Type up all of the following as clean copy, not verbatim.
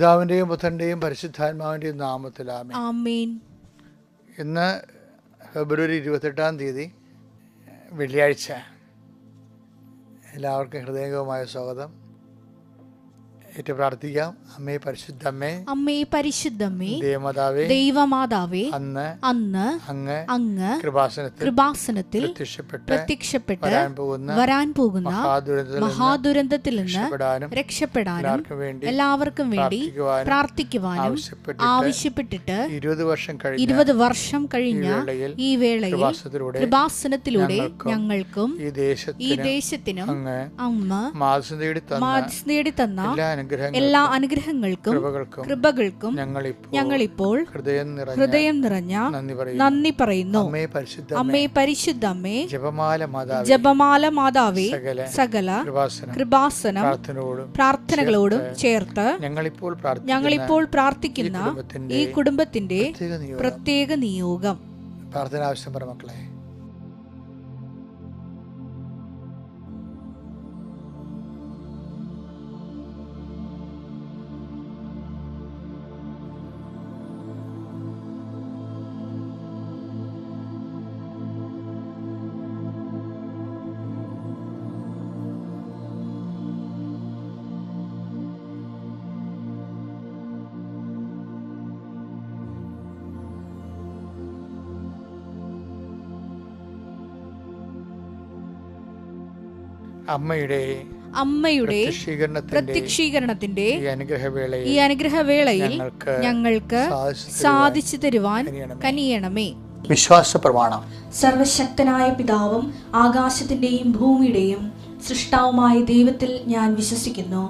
പിതാവിൻ്റെയും പുത്രൻ്റെയും പരിശുദ്ധാത്മാവിൻ്റെയും നാമത്തിൽ ആമേൻ. ഇന്ന് ഫെബ്രുവരി 28 വെള്ളിയാഴ്ച. എല്ലാവർക്കും ഹൃദയംഗമായ സ്വാഗതം. ഏറ്റു പ്രാർത്ഥിക്കാം. അമ്മേ പരിശുദ്ധമ്മേ, അമ്മേ പരിശുദ്ധമ്മേ, ദൈവമാതാവേ, അന്ന് അങ്ങ് കൃപാസനത്തിൽ പ്രത്യക്ഷപ്പെട്ട് വരാൻ പോകുന്ന മഹാദുരന്തത്തിൽ നിന്ന് രക്ഷപ്പെടാനും എല്ലാവർക്കും വേണ്ടി പ്രാർത്ഥിക്കുവാനും ആവശ്യപ്പെട്ടിട്ട് 20 വർഷം കഴിഞ്ഞ ഈ വേളയിൽ കൃപാസനത്തിലൂടെ ഞങ്ങൾക്കും ഈ ദേശത്തിനും അമ്മ മാധ്യസ്ഥം നേടി തന്ന എല്ലാ അനുഗ്രഹങ്ങൾക്കും കൃപകൾക്കും ഞങ്ങളിപ്പോൾ ഹൃദയം നിറഞ്ഞ നന്ദി പറയുന്നു. അമ്മേ പരിശുദ്ധമ്മേ, ജപമാല മാതാവേ, സകല കൃപാസനം പ്രാർത്ഥനകളോടും ചേർത്ത് ഞങ്ങളിപ്പോൾ പ്രാർത്ഥിക്കുന്ന ഈ കുടുംബത്തിന്റെ പ്രത്യേക നിയോഗം. പ്രാർത്ഥന ആവശ്യം പറ മക്കളെ. അമ്മയുടെ പ്രത്യക്ഷീകരണത്തിന്റെ ഈ അനുഗ്രഹവേളയിൽ ഞങ്ങൾക്ക് സാധിച്ചു തരുവാൻ കനിയണമേ. വിശ്വാസ പ്രമാണം. സർവശക്തനായ പിതാവും ആകാശത്തിന്റെയും ഭൂമിയുടെയും സൃഷ്ടാവുമായ ദൈവത്തിൽ ഞാൻ വിശ്വസിക്കുന്നു.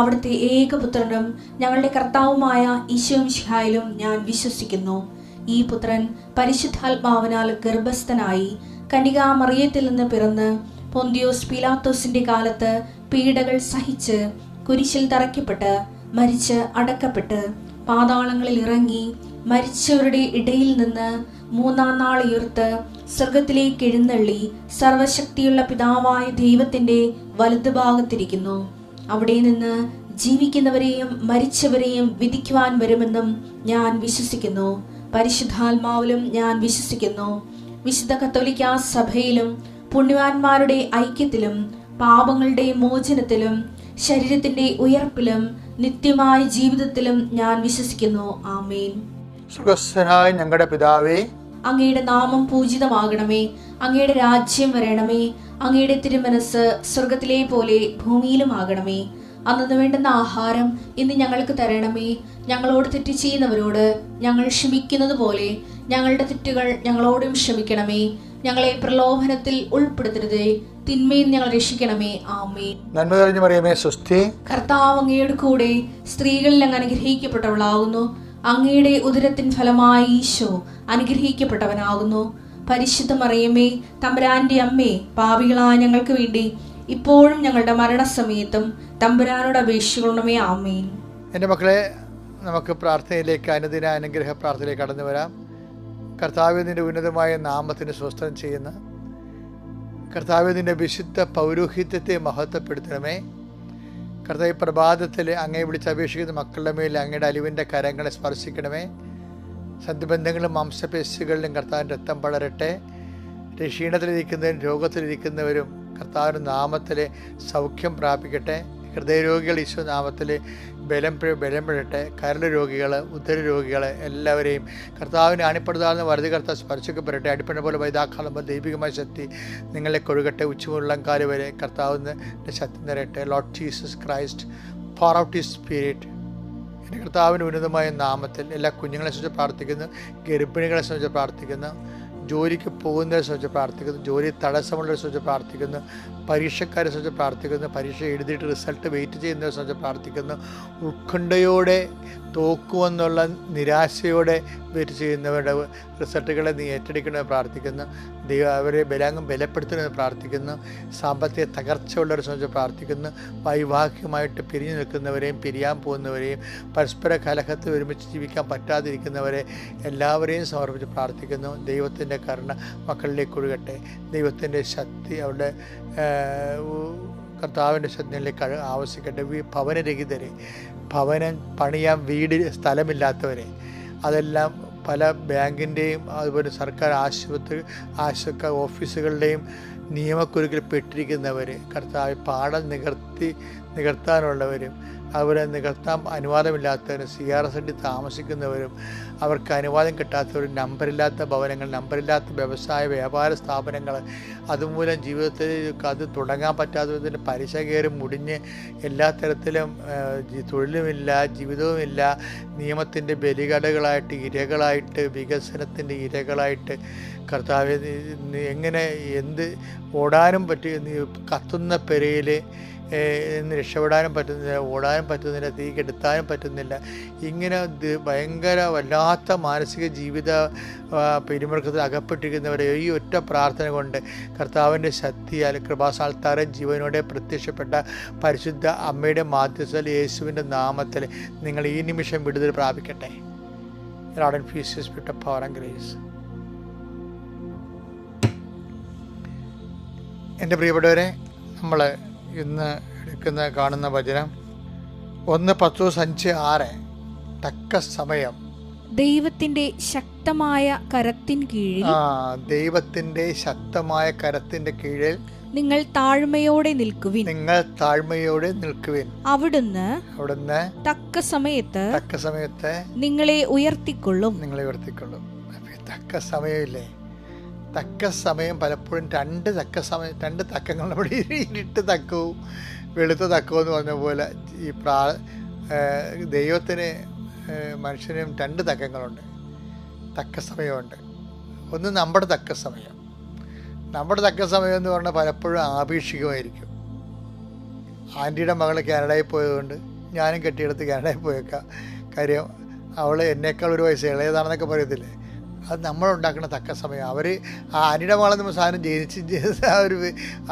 അവിടുത്തെ ഏകപുത്രനും ഞങ്ങളുടെ കർത്താവുമായ ഈശോമിശിഹായിലും ഞാൻ വിശ്വസിക്കുന്നു. ഈ പുത്രൻ പരിശുദ്ധാത്മാവിനാൽ ഗർഭസ്ഥനായി കന്യകാമറിയത്തിൽ നിന്ന് പിറന്ന് പൊന്തിയോസ് പീലാത്തോസിന്റെ കാലത്ത് പീഡകൾ സഹിച്ച് കുരിശിൽ തറയ്ക്കപ്പെട്ട് മരിച്ച് അടക്കപ്പെട്ട് പാതാളങ്ങളിൽ ഇറങ്ങി മരിച്ചവരുടെ ഇടയിൽ നിന്ന് 3-ാം നാൾ ഉയർത്ത് സ്വർഗത്തിലേക്ക് എഴുന്നള്ളി സർവശക്തിയുള്ള പിതാവായ ദൈവത്തിന്റെ വലതുഭാഗത്തിരിക്കുന്നു. അവിടെ നിന്ന് ജീവിക്കുന്നവരെയും മരിച്ചവരെയും വിധിക്കുവാൻ വരുമെന്നും ഞാൻ വിശ്വസിക്കുന്നു. പരിശുദ്ധാത്മാവിലും ഞാൻ വിശ്വസിക്കുന്നു. വിശുദ്ധ കത്തോലിക്കാ സഭയിലും പുണ്യവാന്മാരുടെ ഐക്യത്തിലും പാപങ്ങളുടെ മോചനത്തിലും ശരീരത്തിന്റെ ഉയർപ്പിലും നിത്യമായ ജീവിതത്തിലും ഞാൻ വിശ്വസിക്കുന്നു. ആമേൻ. സ്വർഗ്ഗസ്ഥനായ ഞങ്ങളുടെ പിതാവേ, അങ്ങയുടെ നാമം പൂജിതമാകണമേ. അങ്ങയുടെ രാജ്യം വരണമേ. അങ്ങയുടെ തിരുമനസ് സ്വർഗത്തിലെ പോലെ ഭൂമിയിലും ആകണമേ. അന്നു വേണ്ടുന്ന ആഹാരം ഇന്ന് ഞങ്ങൾക്ക് തരണമേ. ഞങ്ങളോട് തെറ്റ് ചെയ്യുന്നവരോട് ഞങ്ങൾ ക്ഷമിക്കുന്നത് പോലെ ഞങ്ങളുടെ തെറ്റുകൾ ഞങ്ങളോടും ക്ഷമിക്കണമേ. ഞങ്ങളെ പ്രലോഭനത്തിൽ ഉൾപ്പെടുത്തരുതേ, തിന്മയിൽ ഞങ്ങൾ രക്ഷിക്കണമേ. ആമേൻ. നന്മ നിറഞ്ഞ മറിയമേ, സ്വസ്തി. കർത്താവ് അങ്ങയുടെ കൂടെ സ്ത്രീകളിൽ അങ്ങ് അനുഗ്രഹിക്കപ്പെട്ടവളാകുന്നു. അങ്ങയുടെ ഉദരത്തിൻ ഫലമായി ഈശോ അനുഗ്രഹിക്കപ്പെട്ടവനാകുന്നു. പരിശുദ്ധ മറിയമേ, തമ്പുരാന്റെ അമ്മേ, പാപികളായ ഞങ്ങൾക്ക് വേണ്ടി ഇപ്പോഴും ഞങ്ങളുടെ മരണസമയത്തും തമ്പുരാനോട് അപേക്ഷിക്കണമേ. ആമേൻ. എൻ്റെ മക്കളെ, നമുക്ക് പ്രാർത്ഥനയിലേക്ക്, അനുദിന അനുഗ്രഹ പ്രാർത്ഥനയിലേക്ക് കടന്നു വരാം. കർത്താവേ, നിന്റെ ഉന്നതമായ നാമത്തിന് സ്വസ്ഥം ചെയ്യുന്ന കർത്താവേ, നിന്റെ വിശുദ്ധ പൗരോഹിത്യത്തെ മഹത്വപ്പെടുത്തണമേ. കർത്താവ്, പ്രഭാതത്തിൽ അങ്ങയെ വിളിച്ചപേക്ഷിക്കുന്ന മക്കളുടെ മേൽ അങ്ങയുടെ അലിവിൻ്റെ കരങ്ങളെ സ്പർശിക്കണമേ. സന്ധിബന്ധങ്ങളും മാംസപേശികളിലും കർത്താവിൻ്റെ രക്തം പടരട്ടെ. ക്ഷീണത്തിലിരിക്കുന്നവരും രോഗത്തിലിരിക്കുന്നവരും കർത്താവിൻ്റെ നാമത്തിൽ സൗഖ്യം പ്രാപിക്കട്ടെ. ഹൃദയരോഗികൾ ഈശോ നാമത്തിൽ ബലം പെടട്ടെ. കരൾ രോഗികൾ, ഉദര രോഗികൾ എല്ലാവരെയും കർത്താവിനെ അണിപ്പെടുത്താവുന്ന വറുതി കർത്താവ് സ്പർശിക്കപ്പെടട്ടെ. അടിപ്പണ പോലെ വൈതാക്കാലം പോലെ ദൈവികമായ ശക്തി നിങ്ങളെ കൊഴുകട്ടെ. ഉച്ചമുള്ളംകാല് വരെ കർത്താവിൻ്റെ ശക്തി നിറയട്ടെ. Lord Jesus Christ, pour out his spirit. എൻ്റെ കർത്താവിൻ്റെ ഉന്നതമായ നാമത്തിൽ എല്ലാ കുഞ്ഞുങ്ങളെ സംബന്ധിച്ച് പ്രാർത്ഥിക്കുന്നു. ഗർഭിണികളെ സംബന്ധിച്ച് പ്രാർത്ഥിക്കുന്നു. ജോലിക്ക് പോകുന്നവരെ സംബന്ധിച്ച് പ്രാർത്ഥിക്കുന്നു. ജോലി തടസ്സമുള്ളവരെ സംബന്ധിച്ച് പ്രാർത്ഥിക്കുന്നു. പരീക്ഷക്കാരെ സംബന്ധിച്ച് പ്രാർത്ഥിക്കുന്നു. പരീക്ഷ എഴുതിയിട്ട് റിസൾട്ട് വെയിറ്റ് ചെയ്യുന്നവരെ സംബന്ധിച്ച് പ്രാർത്ഥിക്കുന്നു. ഉത്കണ്ഠയോടെ തോക്കുമെന്നുള്ള നിരാശയോടെ വെയിറ്റ് ചെയ്യുന്നവരുടെ റിസൾട്ടുകളെ നീ ഏറ്റെടുക്കണമെന്ന് പ്രാർത്ഥിക്കുന്നു. ദൈവം അവരെ ബലപ്പെടുത്തണമെന്ന് പ്രാർത്ഥിക്കുന്നു. സാമ്പത്തിക തകർച്ചയുള്ളവരെ സംബന്ധിച്ച് പ്രാർത്ഥിക്കുന്നു. വൈവാഹികമായിട്ട് പിരിഞ്ഞു നിൽക്കുന്നവരെയും പിരിയാൻ പോകുന്നവരെയും പരസ്പര കലഹത്തിൽ ഒരുമിച്ച് ജീവിക്കാൻ പറ്റാതിരിക്കുന്നവരെ എല്ലാവരെയും സമർപ്പിച്ച് പ്രാർത്ഥിക്കുന്നു. ദൈവത്തിൻ്റെ കരുണ മക്കളിലേക്ക് ഒഴുകട്ടെ. ദൈവത്തിൻ്റെ ശക്തി അവരുടെ കർത്താവിൻ്റെ ശ്രദ്ധയിലേക്ക് ആവശ്യിക്കട്ടെ. ഭവനരഹിതരെ, ഭവനം പണിയാൻ വീട് സ്ഥലമില്ലാത്തവരെ, അതെല്ലാം പല ബാങ്കിൻ്റെയും അതുപോലെ സർക്കാർ ആശുപത്രി ഓഫീസുകളുടെയും നിയമക്കുരുക്കിൽ പെട്ടിരിക്കുന്നവർ, കർത്താവ് പാഠം നികർത്താനുള്ളവരും അതുപോലെ നികർത്താൻ അനുവാദമില്ലാത്തവരും, CRSD താമസിക്കുന്നവരും, അവർക്ക് അനുവാദം കിട്ടാത്തവരും, നമ്പറില്ലാത്ത ഭവനങ്ങൾ, നമ്പറില്ലാത്ത വ്യാപാര സ്ഥാപനങ്ങൾ, അതുമൂലം ജീവിതത്തിൽ അത് തുടങ്ങാൻ പറ്റാത്തതിൻ്റെ പലിശ കയറി മുടിഞ്ഞ് എല്ലാ തരത്തിലും തൊഴിലുമില്ല, ജീവിതവുമില്ല, നിയമത്തിൻ്റെ ബലികടകളായിട്ട്, ഇരകളായിട്ട്, വികസനത്തിൻ്റെ ഇരകളായിട്ട്, കർത്താവ് എങ്ങനെ ഓടാനും കത്തുന്ന പെരയിൽ രക്ഷപ്പെടാനും പറ്റുന്നില്ല, ഓടാനും പറ്റുന്നില്ല, തീ കെടുത്താനും പറ്റുന്നില്ല. ഇങ്ങനെ ഭയങ്കര വല്ലാത്ത മാനസിക ജീവിത പെരുമർക്കത്തിൽ അകപ്പെട്ടിരിക്കുന്നവരെ ഈ ഒറ്റ പ്രാർത്ഥന കൊണ്ട് കർത്താവിൻ്റെ ശക്തിയാൽ കൃപാസാൽത്താരെ ജീവനോടെ പ്രത്യക്ഷപ്പെട്ട പരിശുദ്ധ അമ്മയുടെ മാധ്യസ്ഥയിൽ യേശുവിൻ്റെ നാമത്തിൽ നിങ്ങൾ ഈ നിമിഷം വിടുതൽ പ്രാപിക്കട്ടെ. Lord and peace, Spirit of power and grace. എൻ്റെ പ്രിയപ്പെട്ടവരെ, നമ്മൾ ഇന്ന് കാണുന്ന വചനം 1 Petrus 5:6 തക്ക സമയം. ദൈവത്തിന്റെ ശക്തമായ കരത്തിൻ കീഴിൽ, ദൈവത്തിന്റെ ശക്തമായ കരത്തിന്റെ കീഴിൽ നിങ്ങൾ താഴ്മയോടെ നിൽക്കുവിൻ. അവിടുന്ന് തക്ക സമയത്ത് നിങ്ങളെ ഉയർത്തിക്കൊള്ളും. തക്ക സമയമില്ലേ? തക്ക സമയം പലപ്പോഴും രണ്ട് തക്കങ്ങൾ നമ്മുടെ ഇരുട്ട് തക്കവും വെളുത്ത തക്കവും എന്ന് പറഞ്ഞ പോലെ ഈ ദൈവത്തിന് മനുഷ്യനും 2 തക്കങ്ങളുണ്ട്. തക്ക സമയമുണ്ട്. ഒന്ന് നമ്മുടെ തക്ക സമയം. നമ്മുടെ തക്ക സമയം എന്ന് പറഞ്ഞാൽ പലപ്പോഴും ആപേക്ഷികമായിരിക്കും. ആൻറ്റിയുടെ മകൾ കാനഡയിൽ പോയതുകൊണ്ട് ഞാനും കെട്ടിയെടുത്ത് കാനഡയിൽ പോയേക്കാം. കാര്യം അവൾ എന്നേക്കാൾ 1 വയസ്സ് ഇളയതാണെന്നൊക്കെ പറയത്തില്ലേ, അത് നമ്മളുണ്ടാക്കുന്ന തക്ക സമയം. അവർ ആ ആൻറ്റിയുടെ മകളെന്ന സാധനം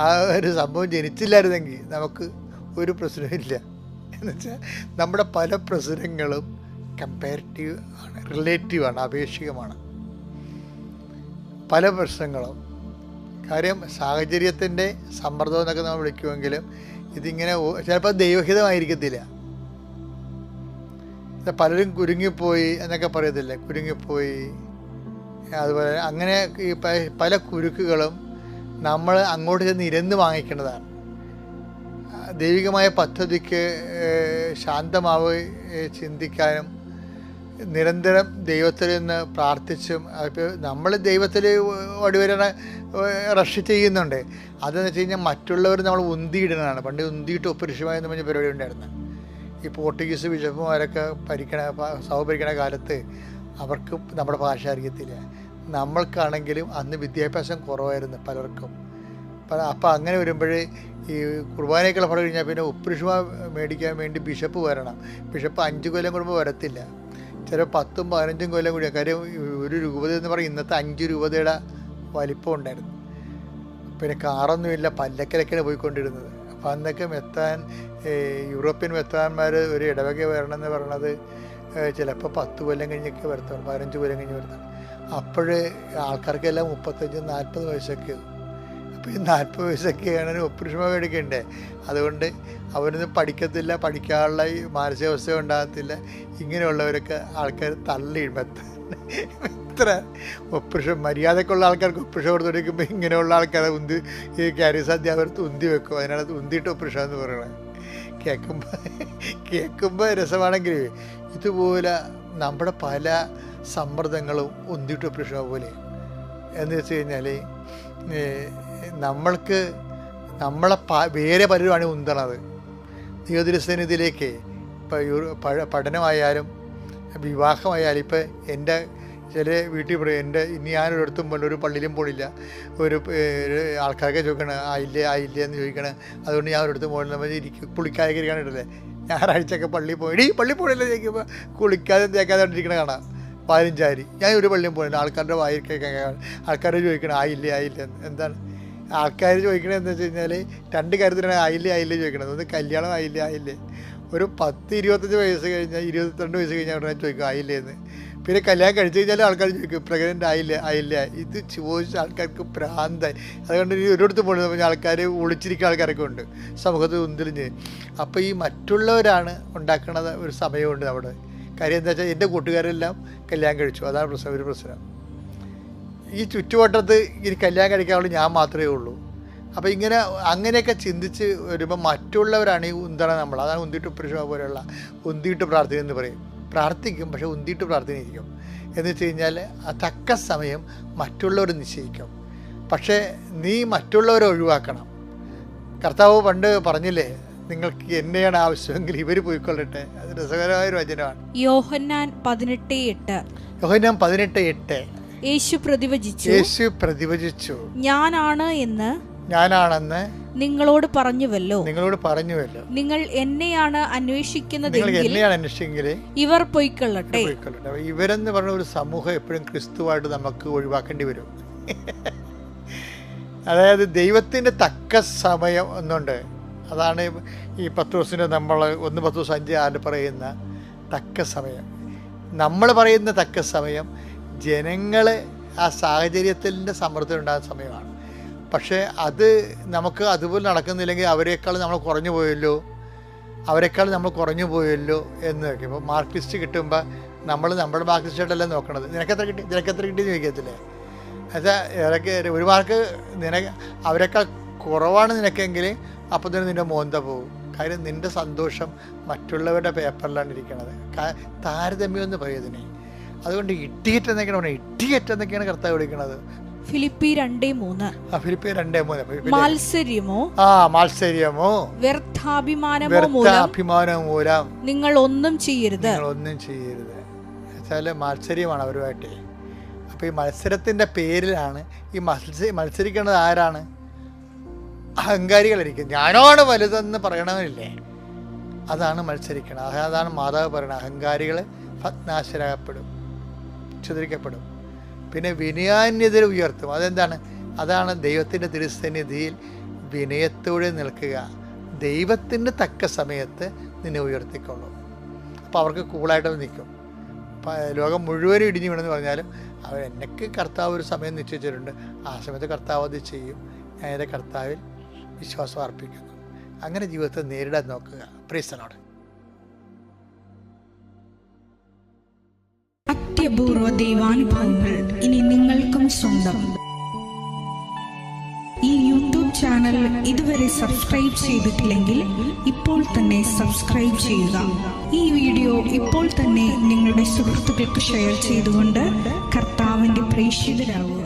ആ ഒരു സംഭവം ജനിച്ചില്ലായിരുന്നെങ്കിൽ നമുക്ക് ഒരു പ്രശ്നമില്ല. എന്നുവെച്ചാൽ നമ്മുടെ പല പ്രശ്നങ്ങളും കമ്പാരിറ്റീവ് ആണ്, റിലേറ്റീവാണ്, ആപേക്ഷികമാണ് പല പ്രശ്നങ്ങളും. കാര്യം സാഹചര്യത്തിൻ്റെ സമ്മർദ്ദം എന്നൊക്കെ നമ്മൾ വിളിക്കുമെങ്കിലും ഇതിങ്ങനെ ചിലപ്പോൾ ദൈവഹിതമായിരിക്കത്തില്ല. പലരും കുരുങ്ങിപ്പോയി എന്നൊക്കെ പറയത്തില്ലേ, കുരുങ്ങിപ്പോയി. അതുപോലെ അങ്ങനെ ഈ പല കുരുക്കുകളും നമ്മൾ അങ്ങോട്ട് ചെന്ന് ഇരന്ന് വാങ്ങിക്കേണ്ടതാണ്. ദൈവികമായ പദ്ധതിക്ക് ശാന്തമാവുക ചിന്തിക്കാനും നിരന്തരം ദൈവത്തിൽ നിന്ന് പ്രാർത്ഥിച്ചും, നമ്മൾ ദൈവത്തിൽ വടിവരണ റഷ് ചെയ്യുന്നുണ്ട്. അതെന്ന് വെച്ച് കഴിഞ്ഞാൽ മറ്റുള്ളവർ നമ്മൾ ഉന്തിയിടുന്നതാണ്. പണ്ട് ഉന്തിയിട്ട് ഒപ്പരിഷമായെന്ന് പറഞ്ഞ പരിപാടി ഉണ്ടായിരുന്നു. ഈ പോർട്ടുഗീസ് ബിഷപ്പുമാരൊക്കെ സഭ ഭരിക്കണ കാലത്ത് അവർക്ക് നമ്മുടെ ഭാഷ അറിയത്തില്ല. നമ്മൾക്കാണെങ്കിലും അന്ന് വിദ്യാഭ്യാസം കുറവായിരുന്നു പലർക്കും. അപ്പോൾ അങ്ങനെ വരുമ്പോൾ ഈ കുർബാനയൊക്കെ പടം കഴിഞ്ഞാൽ പിന്നെ ഉപ്പുരുഷമ മേടിക്കാൻ വേണ്ടി ബിഷപ്പ് വരണം. ബിഷപ്പ് 5 കൊല്ലം കൂടുമ്പോൾ വരത്തില്ല, ചില 10ഉം 15ഉം കൊല്ലം കൂടിയാണ്. കാര്യം ഒരു രൂപത എന്ന് പറയും ഇന്നത്തെ 5 രൂപതയുടെ വലിപ്പം ഉണ്ടായിരുന്നു. പിന്നെ കാറൊന്നുമില്ല, പല്ലക്കിലൊക്കെയാണ് പോയിക്കൊണ്ടിരുന്നത്. അപ്പോൾ അന്നൊക്കെ യൂറോപ്യൻ മെത്താന്മാർ ഒരു ഇടവക വരണമെന്ന് പറയണത് ചിലപ്പോൾ 10 കൊല്ലം കഴിഞ്ഞൊക്കെ വരുത്താണ്, 15 കൊല്ലം കഴിഞ്ഞ് വരുത്താണ്. അപ്പോൾ ആൾക്കാർക്കെല്ലാം 35-40 വയസ്സൊക്കെ. അപ്പോൾ ഈ 40 വയസ്സൊക്കെയാണ് ഒപ്പുരുഷമ മേടിക്കണ്ടേ. അതുകൊണ്ട് അവരൊന്നും പഠിക്കത്തില്ല, പഠിക്കാനുള്ള ഈ മാനസികാവസ്ഥ ഉണ്ടാകത്തില്ല. ഇങ്ങനെയുള്ളവരൊക്കെ ആൾക്കാർ തള്ളിയിടും. എത്ര ഒപ്പുരുഷം മര്യാദക്കുള്ള ആൾക്കാർക്ക് ഒപ്പുരുഷം കൊടുത്ത് കൊടുക്കുമ്പോൾ ഇങ്ങനെയുള്ള ആൾക്കാരെ ഈ ക്യാരിയസ് അധ്യാപകർക്ക് ഉന്തി വെക്കും. അതിനകത്ത് ഉന്തിയിട്ട് ഒപ്പുരുഷം എന്ന് പറയണത് കേൾക്കുമ്പോൾ രസമാണെങ്കിൽ ഇതുപോലെ നമ്മുടെ പല സമ്മർദ്ദങ്ങളും ഉന്തിയിട്ട് ഒപ്പുരുഷമ പോലെ എന്ന് വെച്ച് കഴിഞ്ഞാൽ നമ്മളെ വേറെ പലരുമാണ് ഉന്തണത് ദൈവദൃശ്യനിധിയിലേക്ക്. ഇപ്പോൾ പഠനമായാലും വിവാഹമായാലും, ഇപ്പോൾ എൻ്റെ ചില വീട്ടിൽ പറയും, ഇനി ഞാനൊരിടത്തും പോലെ ഒരു പള്ളിയിലും പോണില്ല, ഒരു ആൾക്കാരൊക്കെ ചോദിക്കണം ആയില്ലേ എന്ന് ചോദിക്കണം. അതുകൊണ്ട് ഞാൻ ഒരിടത്തും പോകണില്ല, കുളിക്കാതെ ഇരിക്കാനിട്ടല്ലേ. ഞായറാഴ്ചയൊക്കെ പള്ളിയിൽ പള്ളി പോണില്ല ചോദിക്കുമ്പോൾ കുളിക്കാതെ തേക്കാതെ ഇരിക്കണ കാണാം 15 ഞാൻ ഒരു പള്ളിയും പോയില്ല. ആൾക്കാരുടെ വായിക്കേക്കാൻ ആൾക്കാർ ചോദിക്കണം ആയില്ലേ എന്ന്. എന്താണ് ആൾക്കാർ ചോദിക്കണത് എന്താ വെച്ച് കഴിഞ്ഞാൽ 2 കാര്യത്തിലാണ് ആയില്ലേ ചോദിക്കണത്. ഒന്ന് കല്യാണം ആയില്ലേ. ഒരു 10-25 വയസ്സ് കഴിഞ്ഞാൽ 22 വയസ്സ് കഴിഞ്ഞാൽ ഉടനെ ചോദിക്കും ആയില്ലേന്ന്. പിന്നെ കല്യാണം കഴിച്ചു കഴിഞ്ഞാൽ ആൾക്കാർ ചോദിക്കും പ്രഗ്നൻ്റ് ആയില്ല. ഇത് ചോദിച്ച ആൾക്കാർക്ക് ഭ്രാന്തായി. അതുകൊണ്ട് ഇനി ഒരിടത്ത് പോകുന്ന ആൾക്കാർ ഒളിച്ചിരിക്കുന്ന ആൾക്കാരൊക്കെ ഉണ്ട് സമൂഹത്തിൽ ഉന്തിരിഞ്ഞ്. അപ്പോൾ ഈ മറ്റുള്ളവരാണ് ഉണ്ടാക്കുന്നത് ഒരു സമയമുണ്ട് അവിടെ. കാര്യം എന്താ വെച്ചാൽ എൻ്റെ കൂട്ടുകാരെല്ലാം കല്യാണം കഴിച്ചു, അതാണ് ഒരു പ്രശ്നം. ഈ ചുറ്റുവട്ടത്ത് ഇനി കല്യാണം കഴിക്കാനുള്ള ഞാൻ മാത്രമേ ഉള്ളൂ. അപ്പോൾ അങ്ങനെയൊക്കെ ചിന്തിച്ച് വരുമ്പോൾ മറ്റുള്ളവരാണ് ഈ ഉന്തണ നമ്മൾ. അതാണ് ഉന്തിയിട്ട് പുരുഷ പോലെയുള്ള ഉന്തിയിട്ട് പ്രാർത്ഥന എന്ന് പറയും. പ്രാർത്ഥിക്കും, പക്ഷേ ഉന്തിയിട്ട് പ്രാർത്ഥനയിരിക്കും. എന്ന് വെച്ച് കഴിഞ്ഞാൽ ആ തക്ക സമയം മറ്റുള്ളവർ നിശ്ചയിക്കും. പക്ഷേ നീ മറ്റുള്ളവരെ ഒഴിവാക്കണം. കർത്താവ് പണ്ട് പറഞ്ഞില്ലേ, നിങ്ങൾക്ക് എന്നെയാണ് ആവശ്യമെങ്കിൽ ഇവർ പോയിക്കൊള്ളട്ടെ. അത് രസകരമായൊരു വചനമാണ്. യോഹന്നാൻ 18:8. യോഹന്നാൻ 18:8. യേശു പ്രതിവചിച്ചു, ഞാനാണെന്ന് നിങ്ങളോട് പറഞ്ഞുവല്ലോ. നിങ്ങൾ എന്നെയാണ് അന്വേഷിക്കുന്നതെങ്കിൽ ഇവർ പൊയ്ക്കൊള്ളട്ടെ. ഇവരെന്ന് പറഞ്ഞ ഒരു സമൂഹം എപ്പോഴും ക്രിസ്തുവായിട്ട് നമുക്ക് ഒഴിവാക്കേണ്ടി വരും. അതായത് ദൈവത്തിൻ്റെ തക്ക സമയം ഒന്നുണ്ട്. അതാണ് ഈ പത്രോസിന് നമ്മൾ 1 പത്രോസ് 5:6 പറയുന്ന തക്ക സമയം. നമ്മൾ പറയുന്ന തക്ക സമയം ജനങ്ങൾ ആ സാഹചര്യത്തിൻ്റെ സമ്മർദ്ദം ഉണ്ടാകുന്ന സമയമാണ്. പക്ഷേ അത് നമുക്ക് അതുപോലെ നടക്കുന്നില്ലെങ്കിൽ അവരെക്കാൾ നമ്മൾ കുറഞ്ഞു പോയല്ലോ എന്ന് നോക്കി. ഇപ്പോൾ മാർക്ക് ലിസ്റ്റ് കിട്ടുമ്പോൾ നമ്മുടെ മാർക്ക് ലിസ്റ്റായിട്ടല്ല നോക്കണത്. നിനക്കെത്ര കിട്ടി എന്ന് ചോദിക്കത്തില്ലേ? എന്നുവെച്ചാൽ ഒരു മാർക്ക് അവരെക്കാൾ കുറവാണ് നിനക്കെങ്കിൽ അപ്പോൾ തന്നെ നിൻ്റെ മോന്ത പോകും. കാര്യം നിൻ്റെ സന്തോഷം മറ്റുള്ളവരുടെ പേപ്പറിലാണ് ഇരിക്കണത്. താരതമ്യം എന്ന് പറയുന്നതിനെ. അതുകൊണ്ട് ഇട്ടിയേറ്റ് എന്നൊക്കെയാണ് കർത്താവ് വിളിക്കുന്നത്. ഫിലിപ്പി 2:3. മാത്സര്യമോ വ്യർത്ഥാഭിമാനമോ മൂലം നിങ്ങൾ ഒന്നും ചെയ്യരുത്. വെച്ചാൽ മാത്സര്യമാണ് അവരുമായിട്ട്. അപ്പോൾ ഈ മത്സരത്തിൻ്റെ പേരിലാണ് ഈ മത്സരിക്കുന്നത്. ആരാണ്? അഹങ്കാരികളായിരിക്കും. ഞാനാണ് വലുതെന്ന് പറയണമില്ലേ, അതാണ് മത്സരിക്കണം. അതാണ് മാതാവ് പറയുന്നത്. അഹങ്കാരികൾ ഭഗ്നാശരാകപ്പെടും, ചിതറിക്കപ്പെടും. പിന്നെ വിനയാന്യതരെ ഉയർത്തും. അതാണ് ദൈവത്തിൻ്റെ തിരുസന്നിധിയിൽ വിനയത്തോടെ നിൽക്കുക. ദൈവത്തിന് തക്ക സമയത്ത് നിന്നെ ഉയർത്തിക്കൊള്ളും. അപ്പോൾ അവർക്ക് കൂളായിട്ട് നിൽക്കും. ലോകം മുഴുവനും ഇടിഞ്ഞു വീണെന്ന് പറഞ്ഞാലും എനിക്ക് കർത്താവ് ഒരു സമയം നിശ്ചയിച്ചിട്ടുണ്ട്, ആ സമയത്ത് കർത്താവ് അത് ചെയ്യും. ഞാൻ എൻ്റെ കർത്താവിൽ വിശ്വാസം അർപ്പിക്കുന്നു. അങ്ങനെ ജീവിതത്തെ നേരിടാൻ നോക്കുക. Praise the lord. അത്യപൂർവ ദൈവാനുഭവങ്ങൾ ഇനി നിങ്ങൾക്കും സ്വന്തം. ഈ യൂട്യൂബ് ചാനൽ ഇതുവരെ സബ്സ്ക്രൈബ് ചെയ്തിട്ടില്ലെങ്കിൽ ഇപ്പോൾ തന്നെ സബ്സ്ക്രൈബ് ചെയ്യുക. ഈ വീഡിയോ ഇപ്പോൾ തന്നെ നിങ്ങളുടെ സുഹൃത്തുക്കൾക്ക് ഷെയർ ചെയ്തുകൊണ്ട് കർത്താവിന്റെ പ്രേക്ഷിതരാകുക.